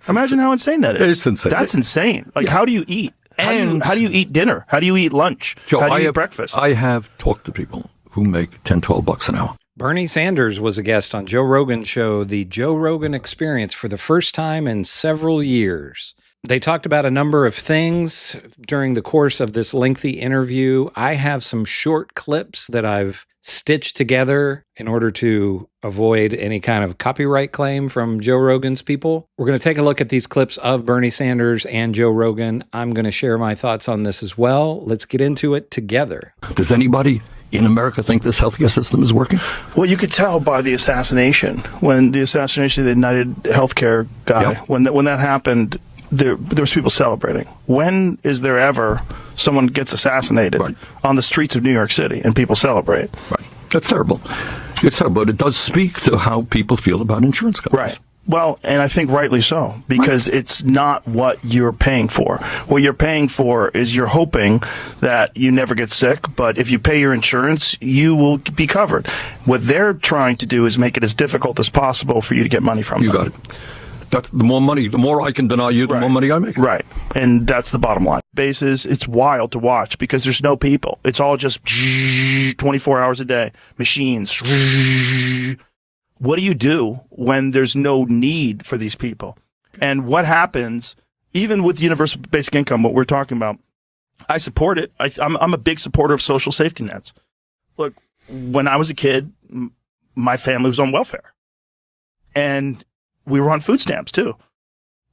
Imagine how insane that is. It's insane. That's insane. Like, how do you eat? How do you eat dinner? How do you eat lunch? Joe, how do you eat breakfast? I have talked to people who make $10, $12 an hour. Bernie Sanders was a guest on Joe Rogan's show, The Joe Rogan Experience, for the first time in several years. They talked about a number of things during the course of this lengthy interview. I have some short clips that I've stitched together in order to avoid any kind of copyright claim from Joe Rogan's people. We're going to take a look at these clips of Bernie Sanders and Joe Rogan. I'm going to share my thoughts on this as well. Let's get into it together. Does anybody in America think this healthcare system is working? Well, you could tell by the assassination. When the assassination of the United Healthcare guy, when that happened, there was people celebrating. When is there ever someone gets assassinated on the streets of New York City and people celebrate? Right. That's terrible. It's terrible, but it does speak to how people feel about insurance companies. Right. Well, and I think rightly so, because it's not what you're paying for. What you're paying for is you're hoping that you never get sick, but if you pay your insurance, you will be covered. What they're trying to do is make it as difficult as possible for you to get money from them. You got it. That's the more money, the more I can deny you, the more money I make. Right. And that's the bottom line. Bases, it's wild to watch because there's no people. It's all just 24 hours a day, machines. What do you do when there's no need for these people? And what happens, even with universal basic income, what we're talking about, I support it. I'm a big supporter of social safety nets. Look, when I was a kid, my family was on welfare. And we were on food stamps too.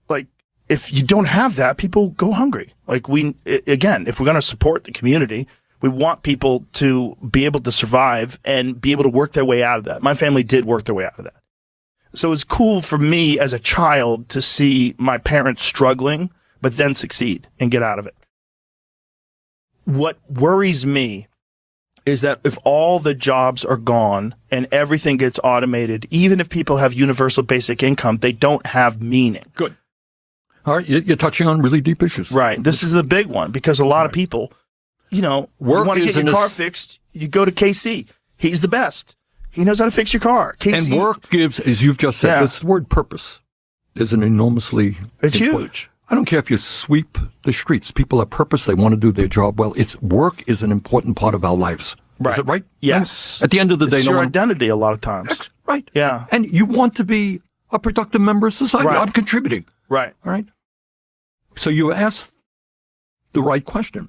Like, if you don't have that, people go hungry. Like, again, if we're going to support the community, we want people to be able to survive and be able to work their way out of that. My family did work their way out of that. So it was cool for me as a child to see my parents struggling, but then succeed and get out of it. What worries me is that if all the jobs are gone and everything gets automated, even if people have universal basic income, they don't have meaning. Good. All right, you're touching on really deep issues. Right. This is the big one because a lot of people, you want to get your car fixed, you go to KC. He's the best. He knows how to fix your car. KC. And work gives, as you've just said, the word purpose is an enormously It's important. huge. I don't care if you sweep the streets. People have purpose. They want to do their job well. Work is an important part of our lives. Right. Is it right? Yes. At the end of the day, it's your identity a lot of times. Right. Yeah. And you want to be a productive member of society. Right. I'm contributing. Right. All right. So you asked the right question.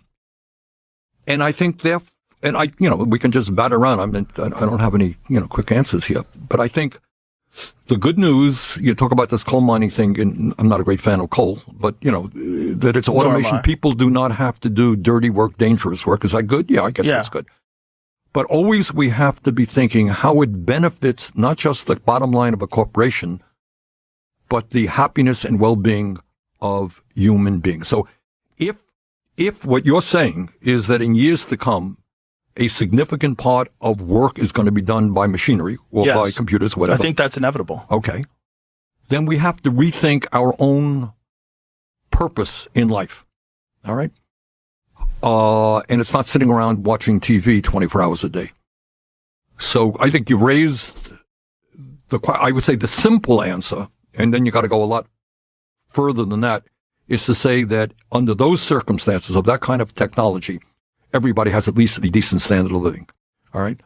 And I think we can just bat around. I don't have any, quick answers here. But I think the good news, you talk about this coal mining thing, and I'm not a great fan of coal, but, that it's automation. People do not have to do dirty work, dangerous work. Is that good? Yeah, I guess that's good. But always we have to be thinking how it benefits not just the bottom line of a corporation, but the happiness and well-being of human beings. So if what you're saying is that in years to come, a significant part of work is going to be done by machinery or by computers, whatever. I think that's inevitable. Okay. Then we have to rethink our own purpose in life. All right? And it's not sitting around watching TV 24 hours a day. So I think you raised I would say the simple answer, and then you got to go a lot further than that, is to say that under those circumstances of that kind of technology, everybody has at least a decent standard of living. All right?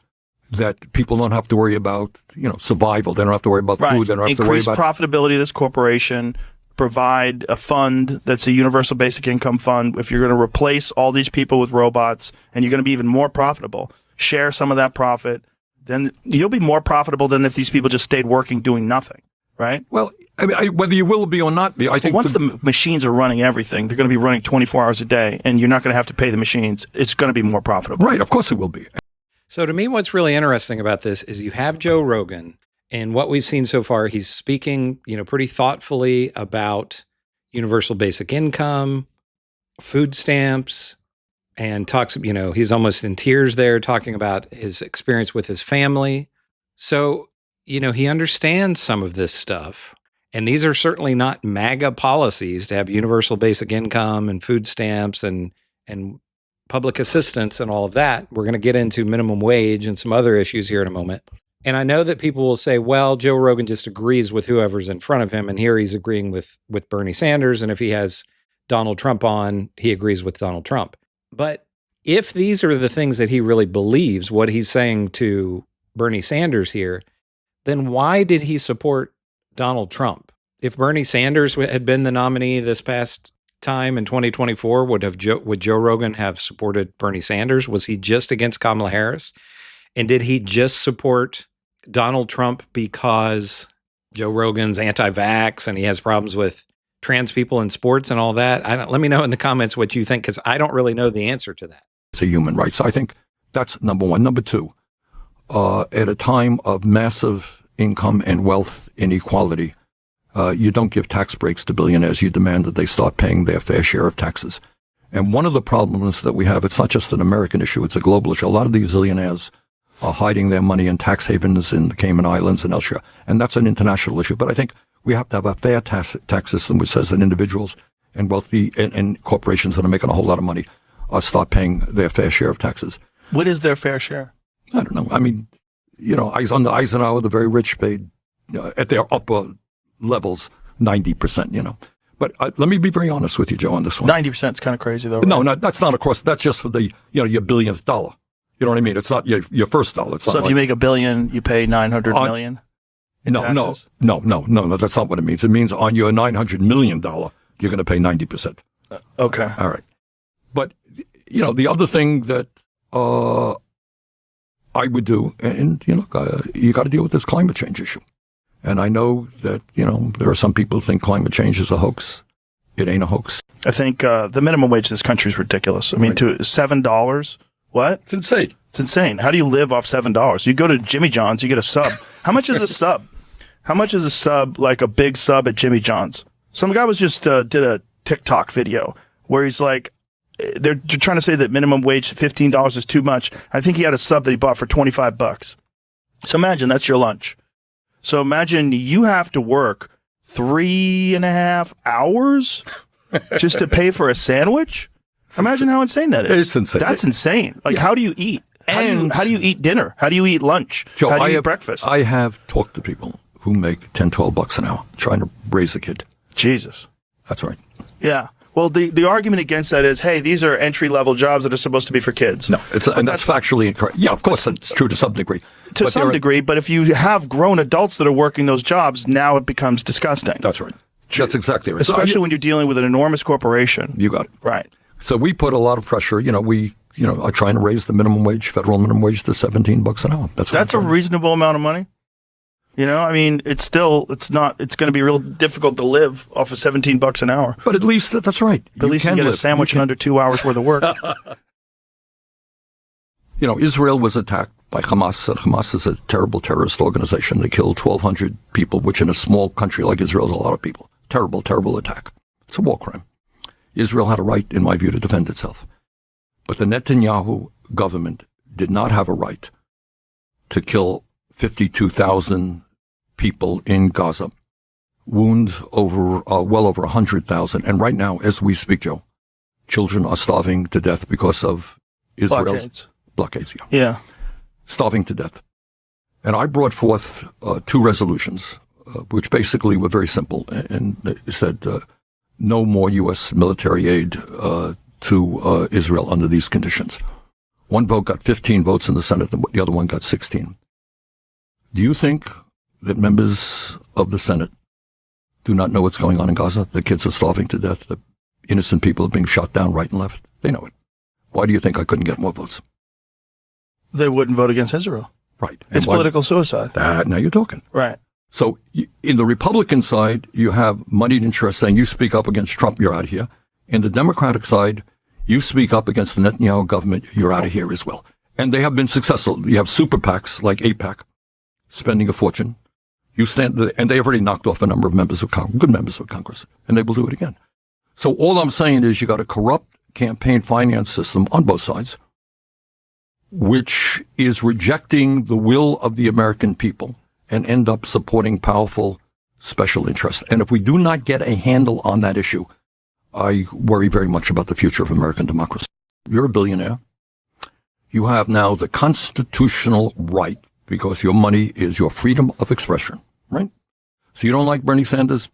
That people don't have to worry about, survival. They don't have to worry about food. They don't have to worry about profitability of this corporation, provide a fund that's a universal basic income fund. If you're going to replace all these people with robots and you're going to be even more profitable, share some of that profit, then you'll be more profitable than if these people just stayed working doing nothing, right? Well, I mean, whether you will be or not be, I think once the machines are running everything, they're going to be running 24 hours a day, and you're not going to have to pay the machines. It's going to be more profitable. Right, of course it will be. So to me, what's really interesting about this is you have Joe Rogan, and what we've seen so far, he's speaking, pretty thoughtfully about universal basic income, food stamps, and talks, he's almost in tears there talking about his experience with his family. So, he understands some of this stuff. And these are certainly not MAGA policies to have universal basic income and food stamps and public assistance and all of that. We're going to get into minimum wage and some other issues here in a moment. And I know that people will say, well, Joe Rogan just agrees with whoever's in front of him. And here he's agreeing with Bernie Sanders. And if he has Donald Trump on, he agrees with Donald Trump. But if these are the things that he really believes, what he's saying to Bernie Sanders here, then why did he support Donald Trump? If Bernie Sanders had been the nominee this past time in 2024, would Joe Rogan have supported Bernie Sanders? Was he just against Kamala Harris? And did he just support Donald Trump because Joe Rogan's anti-vax and he has problems with trans people in sports and all that? Let me know in the comments what you think, because I don't really know the answer to that. It's a human rights. I think that's number one. Number two, at a time of massive income and wealth inequality, you don't give tax breaks to billionaires. You demand that they start paying their fair share of taxes. And one of the problems that we have, it's not just an American issue, it's a global issue. A lot of these billionaires are hiding their money in tax havens in the Cayman Islands and elsewhere. And that's an international issue. But I think we have to have a fair tax system which says that individuals and wealthy and corporations that are making a whole lot of money start paying their fair share of taxes. What is their fair share? I don't know. I mean, under Eisenhower, the very rich paid at their upper levels 90%, But let me be very honest with you, Joe, on this one. 90% is kind of crazy, though. Right? No, that's not across. That's just for the, your billionth dollar. You know what I mean? It's not your first dollar. It's so if you make $1 billion, you pay $900 million in taxes? No. That's not what it means. It means on your $900 million, you're going to pay 90%. Okay. All right. But, the other thing that I would do, and, you got to deal with this climate change issue. And I know that, there are some people who think climate change is a hoax. It ain't a hoax. I think the minimum wage in this country is ridiculous. I mean, Right. to $7, what? It's insane. It's insane. How do you live off $7? You go to Jimmy John's, you get a sub. How much is a sub? How much is a sub, like a big sub at Jimmy John's? Some guy was just did a TikTok video where he's like, they're trying to say that minimum wage $15 is too much. I think he had a sub that he bought for $25. So imagine that's your lunch. So imagine you have to work 3.5 hours just to pay for a sandwich. Imagine how insane that is. It's insane. That's insane. Like, how do you eat? How do you eat dinner? How do you eat lunch? Joe, how do you eat breakfast? I have talked to people who make $10-12 an hour trying to raise a kid. Jesus. That's right. Yeah. Well, the argument against that is, hey, these are entry-level jobs that are supposed to be for kids. No, and that's factually incorrect. Yeah, of course, it's true to some degree. To some degree, but if you have grown adults that are working those jobs, now it becomes disgusting. That's right. That's exactly right. Especially when you're dealing with an enormous corporation. You got it. Right. So we put a lot of pressure. We are trying to raise the minimum wage, federal minimum wage, to $17 an hour. That's a reasonable amount of money. I mean, it's going to be real difficult to live off of $17 an hour. But at least that's right. At least you get a sandwich in under 2 hours worth of work. Israel was attacked by Hamas. Hamas is a terrible terrorist organization. They killed 1,200 people, which in a small country like Israel is a lot of people. Terrible, terrible attack. It's a war crime. Israel had a right, in my view, to defend itself. But the Netanyahu government did not have a right to kill 52,000 people in Gaza, wound well over 100,000. And right now, as we speak, Joe, children are starving to death because of Israel's blockades. Yeah. Starving to death. And I brought forth 2 resolutions, which basically were very simple, and they said no more U.S. military aid to Israel under these conditions. One vote got 15 votes in the Senate, the other one got 16. Do you think that members of the Senate do not know what's going on in Gaza? The kids are starving to death. The innocent people are being shot down right and left. They know it. Why do you think I couldn't get more votes? They wouldn't vote against Israel. Right. It's political suicide. Now you're talking. Right. So in the Republican side, you have moneyed interests saying you speak up against Trump, you're out of here. In the Democratic side, you speak up against the Netanyahu government, you're out of here as well. And they have been successful. You have super PACs like AIPAC spending a fortune. And they have already knocked off a number of members of Congress, good members of Congress, and they will do it again. So all I'm saying is you got a corrupt campaign finance system on both sides, which is rejecting the will of the American people and end up supporting powerful special interests. And if we do not get a handle on that issue, I worry very much about the future of American democracy. You're a billionaire. You have now the constitutional right because your money is your freedom of expression, right? So you don't like Bernie Sanders?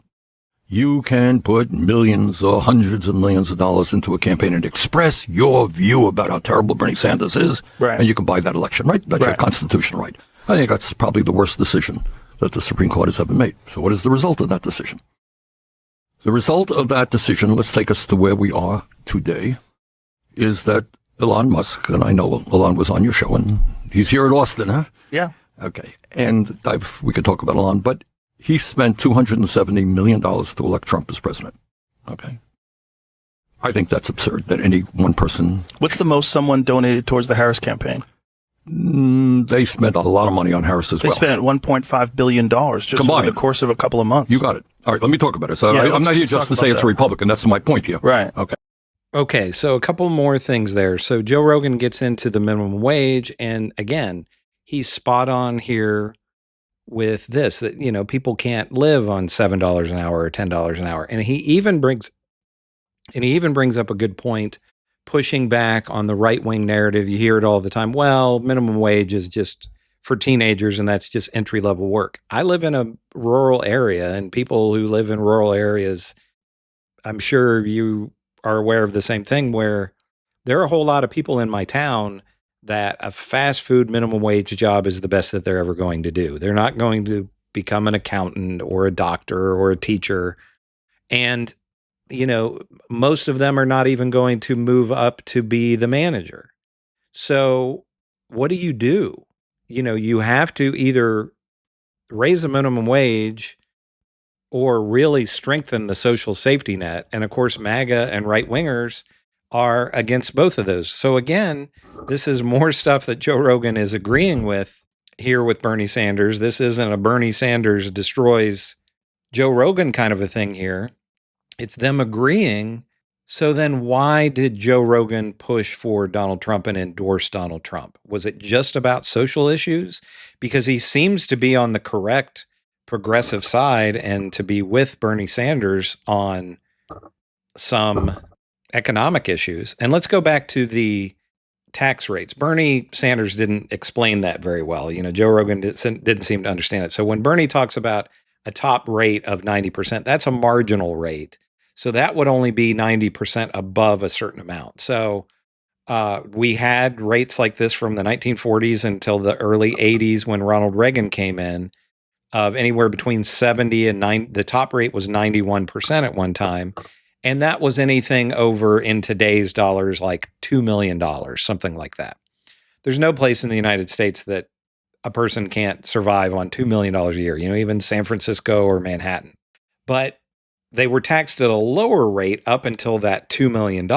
You can put millions or hundreds of millions of dollars into a campaign and express your view about how terrible Bernie Sanders is, right. And you can buy that election, right? That's your Right. constitutional right. I think that's probably the worst decision that the Supreme Court has ever made. So what is the result of that decision? The result of that decision, let's take us to where we are today, is that Elon Musk, and I know Elon was on your show, and he's here in Austin, huh? Yeah. Okay. And we could talk about Elon, but he spent $270 million to elect Trump as president. Okay. I think that's absurd that any one person. What's the most someone donated towards the Harris campaign? They spent a lot of money on Harris as well. They spent $1.5 billion just Combined. over the course of a couple of months. You got it. All right, let me talk about it. So Yeah, I'm not here let's just to talk say about it's that. a Republican. That's my point here. Right. Okay. Okay, so a couple more things there. So Joe Rogan gets into the minimum wage, and again, he's spot on here with this, that, you know, people can't live on $7 an hour or $10 an hour. And he even brings up a good point, pushing back on the right-wing narrative. You hear it all the time. Well, minimum wage is just for teenagers, and that's just entry-level work. I live in a rural area, and people who live in rural areas, I'm sure you are aware of the same thing, where there are a whole lot of people in my town that a fast food minimum wage job is the best that they're ever going to do. They're not going to become an accountant or a doctor or a teacher. And, you know, most of them are not even going to move up to be the manager. So what do? You know, you have to either raise the minimum wage or really strengthen the social safety net. And of course, MAGA and right-wingers are against both of those. So again, this is more stuff that Joe Rogan is agreeing with here with Bernie Sanders. This isn't a Bernie Sanders destroys Joe Rogan kind of a thing here. It's them agreeing. So then why did Joe Rogan push for Donald Trump and endorse Donald Trump? Was it just about social issues? Because he seems to be on the correct progressive side and to be with Bernie Sanders on some economic issues. And let's go back to the tax rates. Bernie Sanders didn't explain that very well. You know, Joe Rogan didn't seem to understand it. So when Bernie talks about a top rate of 90%, that's a marginal rate. So that would only be 90% above a certain amount. So we had rates like this from the 1940s until the early 80s when Ronald Reagan came in, of anywhere between 70 and 90. The top rate was 91% at one time. And that was anything over, in today's dollars, like $2 million, something like that. There's no place in the United States that a person can't survive on $2 million a year, you know, even San Francisco or Manhattan. But they were taxed at a lower rate up until that $2 million.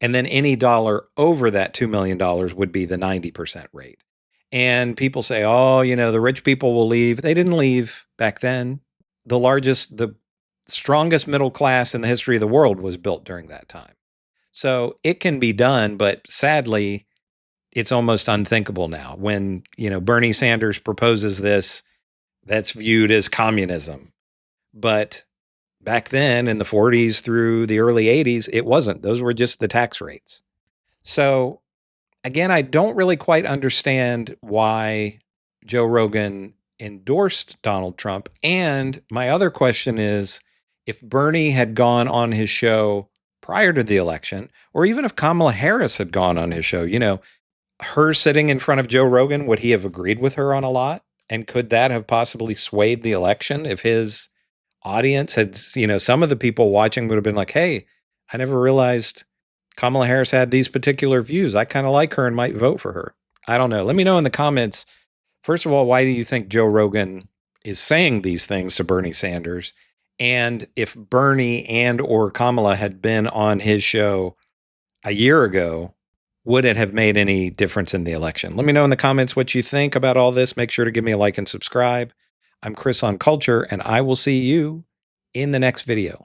And then any dollar over that $2 million would be the 90% rate. And people say, oh, you know, the rich people will leave. They didn't leave back then. The strongest middle class in the history of the world was built during that time. So it can be done, but sadly, it's almost unthinkable now. When, you know, Bernie Sanders proposes this, that's viewed as communism. But back then in the 40s through the early 80s, it wasn't. Those were just the tax rates. So again, I don't really quite understand why Joe Rogan endorsed Donald Trump. And my other question is, if Bernie had gone on his show prior to the election, or even if Kamala Harris had gone on his show, you know, her sitting in front of Joe Rogan, would he have agreed with her on a lot? And could that have possibly swayed the election if his audience had, you know, some of the people watching would have been like, hey, I never realized Kamala Harris had these particular views. I kind of like her and might vote for her. I don't know. Let me know in the comments. First of all, why do you think Joe Rogan is saying these things to Bernie Sanders? And if Bernie and or Kamala had been on his show a year ago, would it have made any difference in the election? Let me know in the comments what you think about all this. Make sure to give me a like and subscribe. I'm Chris on Culture, and I will see you in the next video.